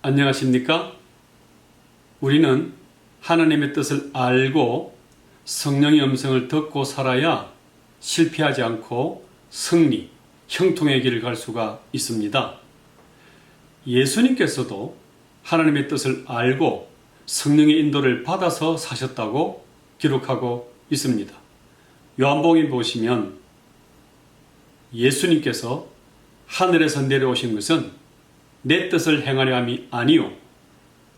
안녕하십니까? 우리는 하나님의 뜻을 알고 성령의 음성을 듣고 살아야 실패하지 않고 승리, 형통의 길을 갈 수가 있습니다. 예수님께서도 하나님의 뜻을 알고 성령의 인도를 받아서 사셨다고 기록하고 있습니다. 요한복음 보시면 예수님께서 하늘에서 내려오신 것은 내 뜻을 행하려 함이 아니요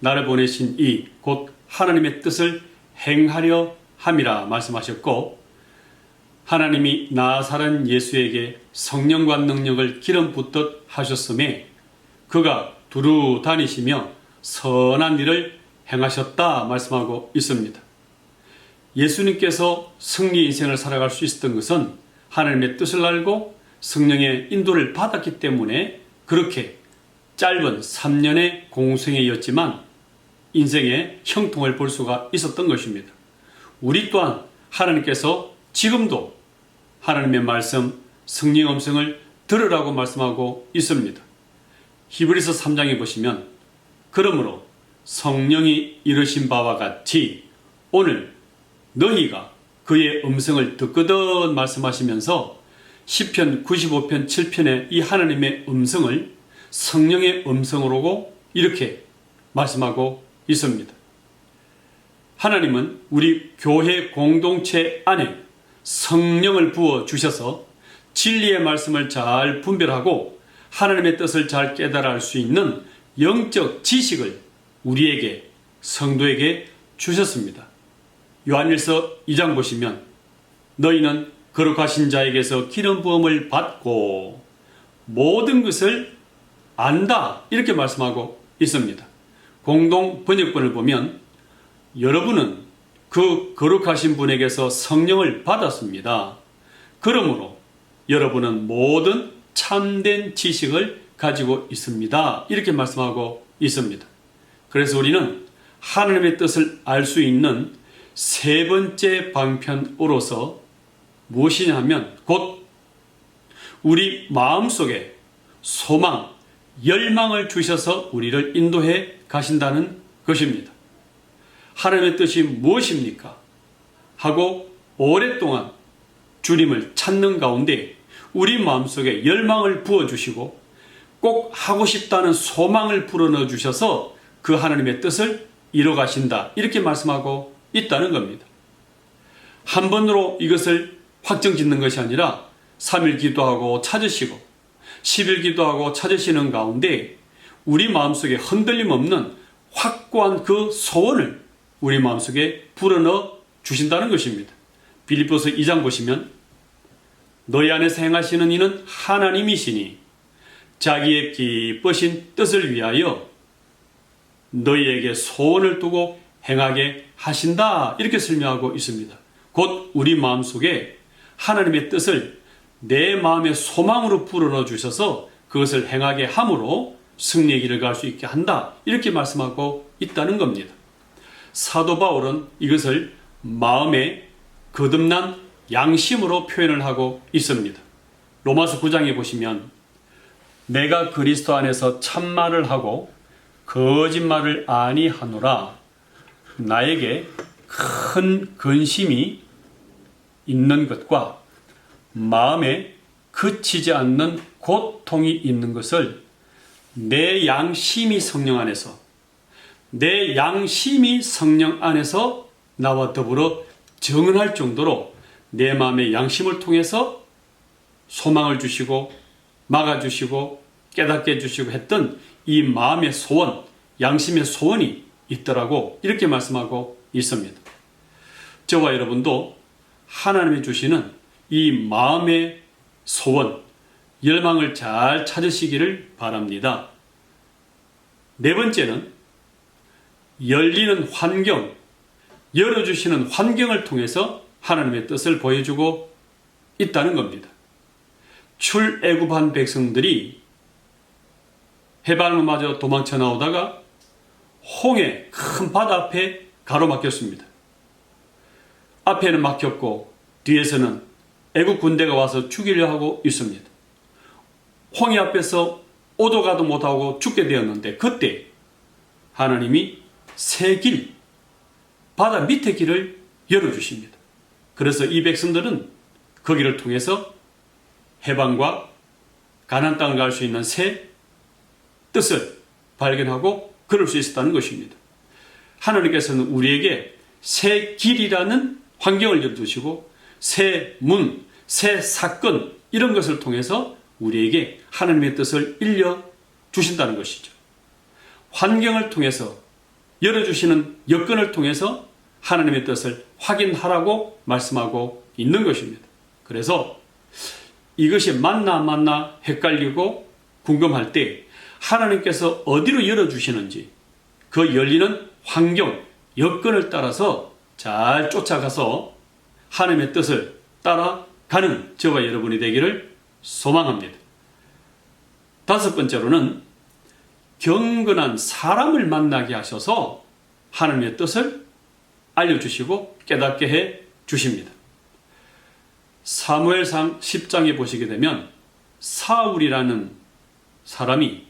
나를 보내신 이 곧 하나님의 뜻을 행하려 함이라 말씀하셨고, 하나님이 나사렛 예수에게 성령과 능력을 기름 붓듯 하셨음에 그가 두루 다니시며 선한 일을 행하셨다 말씀하고 있습니다. 예수님께서 승리 인생을 살아갈 수 있었던 것은 하나님의 뜻을 알고 성령의 인도를 받았기 때문에 그렇게 짧은 3년의 공생애였지만 인생의 형통을 볼 수가 있었던 것입니다. 우리 또한 하나님께서 지금도 하나님의 말씀, 성령의 음성을 들으라고 말씀하고 있습니다. 히브리서 3장에 보시면 그러므로 성령이 이르신 바와 같이 오늘 너희가 그의 음성을 듣거든 말씀하시면서 시편 95편 7편의 이 하나님의 음성을 성령의 음성으로고 이렇게 말씀하고 있습니다. 하나님은 우리 교회 공동체 안에 성령을 부어 주셔서 진리의 말씀을 잘 분별하고 하나님의 뜻을 잘 깨달아 알 수 있는 영적 지식을 우리에게, 성도에게 주셨습니다. 요한일서 2장 보시면 너희는 거룩하신 자에게서 기름 부음을 받고 모든 것을 안다 이렇게 말씀하고 있습니다. 공동 번역본을 보면 여러분은 그 거룩하신 분에게서 성령을 받았습니다. 그러므로 여러분은 모든 참된 지식을 가지고 있습니다. 이렇게 말씀하고 있습니다. 그래서 우리는 하나님의 뜻을 알 수 있는 세 번째 방편으로서 무엇이냐 하면 곧 우리 마음속에 소망, 열망을 주셔서 우리를 인도해 가신다는 것입니다. 하나님의 뜻이 무엇입니까? 하고 오랫동안 주님을 찾는 가운데 우리 마음속에 열망을 부어주시고 꼭 하고 싶다는 소망을 불어넣어 주셔서 그 하나님의 뜻을 이뤄 가신다 이렇게 말씀하고 있다는 겁니다. 한 번으로 이것을 확정짓는 것이 아니라 3일 기도하고 찾으시고 10일 기도하고 찾으시는 가운데 우리 마음속에 흔들림 없는 확고한 그 소원을 우리 마음속에 불어넣어 주신다는 것입니다. 빌립보서 2장 보시면 너희 안에서 행하시는 이는 하나님이시니 자기의 기쁘신 뜻을 위하여 너희에게 소원을 두고 행하게 하신다 이렇게 설명하고 있습니다. 곧 우리 마음속에 하나님의 뜻을 내 마음의 소망으로 불어넣어 주셔서 그것을 행하게 함으로 승리의 길을 갈 수 있게 한다 이렇게 말씀하고 있다는 겁니다. 사도 바울은 이것을 마음의 거듭난 양심으로 표현을 하고 있습니다. 로마서 9장에 보시면 내가 그리스도 안에서 참말을 하고 거짓말을 아니하노라 나에게 큰 근심이 있는 것과 마음에 그치지 않는 고통이 있는 것을 내 양심이 성령 안에서 나와 더불어 증언할 정도로 내 마음의 양심을 통해서 소망을 주시고 막아주시고 깨닫게 해주시고 했던 이 마음의 소원, 양심의 소원이 있더라고 이렇게 말씀하고 있습니다. 저와 여러분도 하나님이 주시는 이 마음의 소원, 열망을 잘 찾으시기를 바랍니다. 네 번째는 열리는 환경, 열어주시는 환경을 통해서 하나님의 뜻을 보여주고 있다는 겁니다. 출애굽한 백성들이 해방을마저 도망쳐 나오다가 홍해 큰 바다 앞에 가로막혔습니다. 앞에는 막혔고 뒤에서는 애국 군대가 와서 죽이려 하고 있습니다. 홍해 앞에서 오도 가도 못하고 죽게 되었는데 그때 하나님이 새 길, 바다 밑에 길을 열어주십니다. 그래서 이 백성들은 거기를 통해서 해방과 가나안 땅을 갈 수 있는 새 뜻을 발견하고 그럴 수 있었다는 것입니다. 하나님께서는 우리에게 새 길이라는 환경을 열어주시고 새 문, 새 사건 이런 것을 통해서 우리에게 하나님의 뜻을 일려주신다는 것이죠. 환경을 통해서 열어주시는 여건을 통해서 하나님의 뜻을 확인하라고 말씀하고 있는 것입니다. 그래서 이것이 맞나 안 맞나 헷갈리고 궁금할 때 하나님께서 어디로 열어주시는지 그 열리는 환경, 여건을 따라서 잘 쫓아가서 하나님의 뜻을 따라가는 저와 여러분이 되기를 소망합니다. 다섯 번째로는 경건한 사람을 만나게 하셔서 하나님의 뜻을 알려주시고 깨닫게 해 주십니다. 사무엘상 10장에 보시게 되면 사울이라는 사람이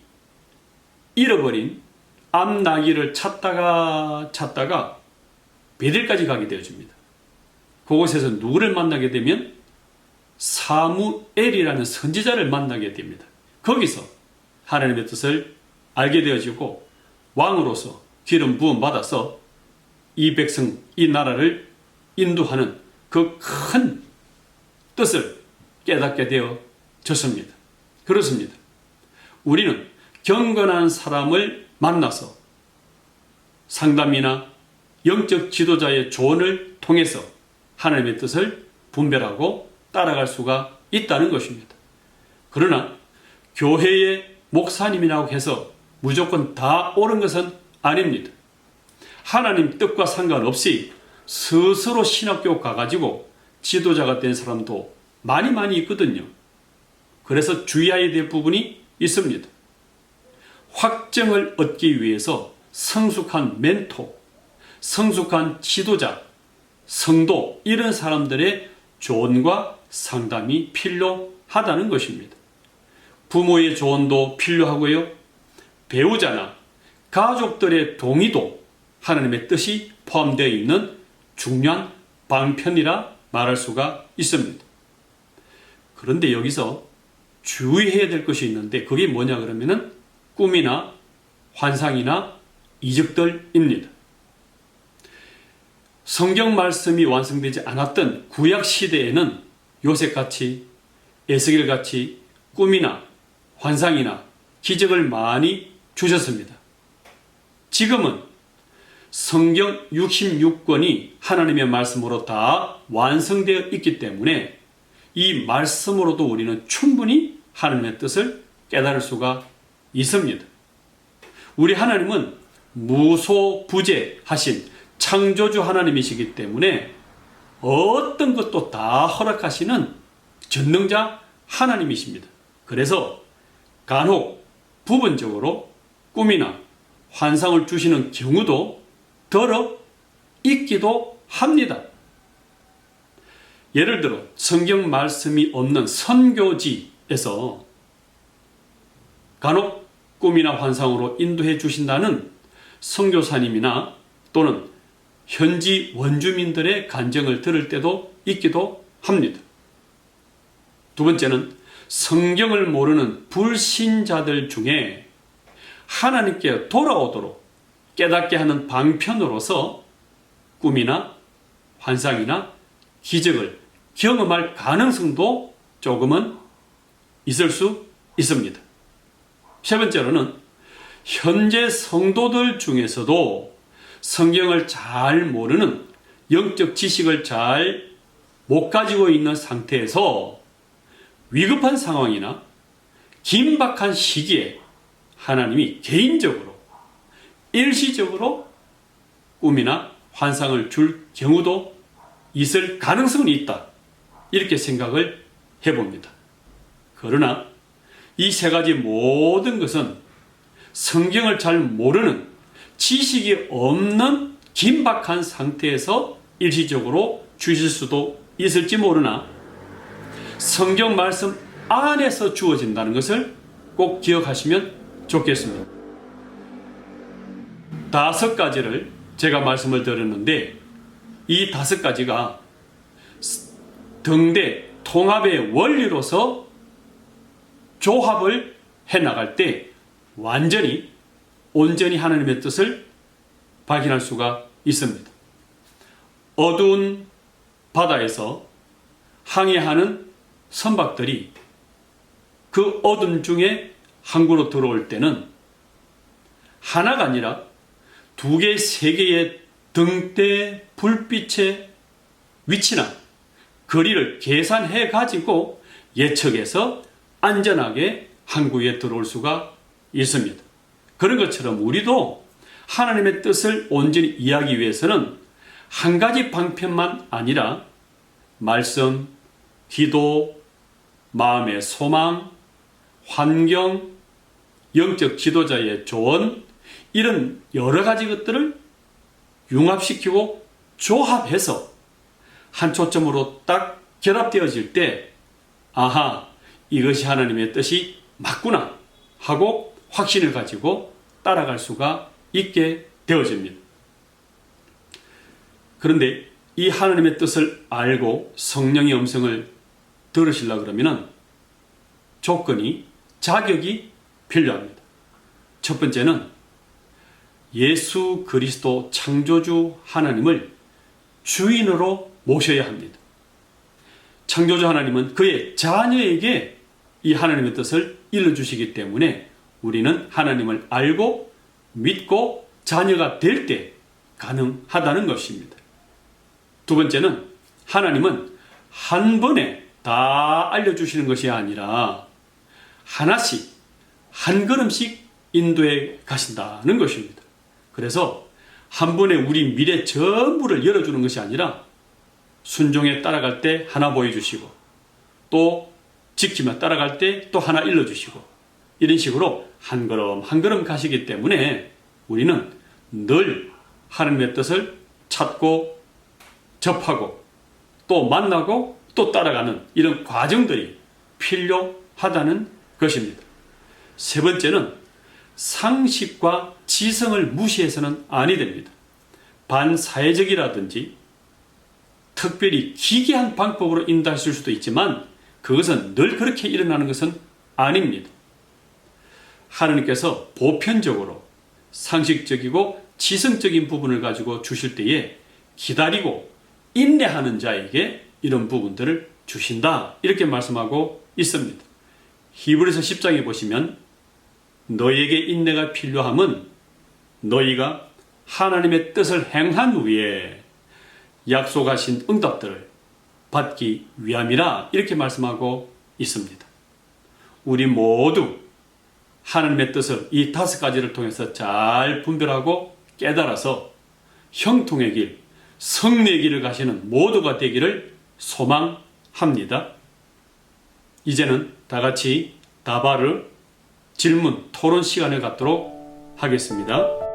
잃어버린 암나귀를 찾다가 베델까지 가게 되어집니다. 그곳에서 누구를 만나게 되면 사무엘이라는 선지자를 만나게 됩니다. 거기서 하나님의 뜻을 알게 되어지고 왕으로서 기름 부음 받아서 이 백성, 이 나라를 인도하는 그 큰 뜻을 깨닫게 되어졌습니다. 그렇습니다. 우리는 경건한 사람을 만나서 상담이나 영적 지도자의 조언을 통해서 하나님의 뜻을 분별하고 따라갈 수가 있다는 것입니다. 그러나 교회의 목사님이라고 해서 무조건 다 옳은 것은 아닙니다. 하나님 뜻과 상관없이 스스로 신학교 가가지고 지도자가 된 사람도 많이 있거든요. 그래서 주의해야 될 부분이 있습니다. 확정을 얻기 위해서 성숙한 멘토, 성숙한 지도자, 성도 이런 사람들의 조언과 상담이 필요하다는 것입니다. 부모의 조언도 필요하고요. 배우자나 가족들의 동의도 하나님의 뜻이 포함되어 있는 중요한 방편이라 말할 수가 있습니다. 그런데 여기서 주의해야 될 것이 있는데 그게 뭐냐 그러면은 꿈이나 환상이나 이적들입니다. 성경 말씀이 완성되지 않았던 구약 시대에는 요셉같이 에스겔같이 꿈이나 환상이나 기적을 많이 주셨습니다. 지금은 성경 66권이 하나님의 말씀으로 다 완성되어 있기 때문에 이 말씀으로도 우리는 충분히 하나님의 뜻을 깨달을 수가 있습니다. 우리 하나님은 무소부재하신 창조주 하나님이시기 때문에 어떤 것도 다 허락하시는 전능자 하나님이십니다. 그래서 간혹 부분적으로 꿈이나 환상을 주시는 경우도 더러 있기도 합니다. 예를 들어 성경 말씀이 없는 선교지에서 간혹 꿈이나 환상으로 인도해 주신다는 선교사님이나 또는 현지 원주민들의 간증을 들을 때도 있기도 합니다. 두 번째는 성경을 모르는 불신자들 중에 하나님께 돌아오도록 깨닫게 하는 방편으로서 꿈이나 환상이나 기적을 경험할 가능성도 조금은 있을 수 있습니다. 세 번째로는 현재 성도들 중에서도 성경을 잘 모르는 영적 지식을 잘 못 가지고 있는 상태에서 위급한 상황이나 긴박한 시기에 하나님이 개인적으로 일시적으로 꿈이나 환상을 줄 경우도 있을 가능성은 있다. 이렇게 생각을 해봅니다. 그러나 이 세 가지 모든 것은 성경을 잘 모르는 지식이 없는 긴박한 상태에서 일시적으로 주실 수도 있을지 모르나 성경 말씀 안에서 주어진다는 것을 꼭 기억하시면 좋겠습니다. 5가지를 제가 말씀을 드렸는데, 이 5가지가 등대 통합의 원리로서 조합을 해나갈 때 완전히 온전히 하나님의 뜻을 발견할 수가 있습니다. 어두운 바다에서 항해하는 선박들이 그 어둠 중에 항구로 들어올 때는 하나가 아니라 2개, 3개의 등대 불빛의 위치나 거리를 계산해 가지고 예측해서 안전하게 항구에 들어올 수가 있습니다. 그런 것처럼 우리도 하나님의 뜻을 온전히 이해하기 위해서는 한 가지 방편만 아니라 말씀, 기도, 마음의 소망, 환경, 영적 지도자의 조언, 이런 여러 가지 것들을 융합시키고 조합해서 한 초점으로 딱 결합되어질 때, 아하, 이것이 하나님의 뜻이 맞구나 하고 확신을 가지고 따라갈 수가 있게 되어집니다. 그런데 이 하나님의 뜻을 알고 성령의 음성을 들으시려고 그러면 조건이, 자격이 필요합니다. 첫 번째는 예수 그리스도 창조주 하나님을 주인으로 모셔야 합니다. 창조주 하나님은 그의 자녀에게 이 하나님의 뜻을 일러주시기 때문에 우리는 하나님을 알고 믿고 자녀가 될 때 가능하다는 것입니다. 두 번째는 하나님은 한 번에 다 알려주시는 것이 아니라 하나씩 한 걸음씩 인도해 가신다는 것입니다. 그래서 한 번에 우리 미래 전부를 열어주는 것이 아니라 순종에 따라갈 때 하나 보여주시고, 또 지키며 따라갈 때 또 하나 일러주시고, 이런 식으로 한 걸음 한 걸음 가시기 때문에 우리는 늘 하나님의 뜻을 찾고 접하고 또 만나고 또 따라가는 이런 과정들이 필요하다는 것입니다. 세 번째는 상식과 지성을 무시해서는 아니 됩니다. 반사회적이라든지 특별히 기괴한 방법으로 인도하실 수도 있지만 그것은 늘 그렇게 일어나는 것은 아닙니다. 하나님께서 보편적으로 상식적이고 지성적인 부분을 가지고 주실 때에 기다리고 인내하는 자에게 이런 부분들을 주신다, 이렇게 말씀하고 있습니다. 히브리서 10장에 보시면 너희에게 인내가 필요함은 너희가 하나님의 뜻을 행한 후에 약속하신 응답들을 받기 위함이라, 이렇게 말씀하고 있습니다. 우리 모두 하나님의 뜻을 이 5가지를 통해서 잘 분별하고 깨달아서 형통의 길, 승리의 길을 가시는 모두가 되기를 소망합니다. 이제는 다 같이 다바르 질문 토론 시간을 갖도록 하겠습니다.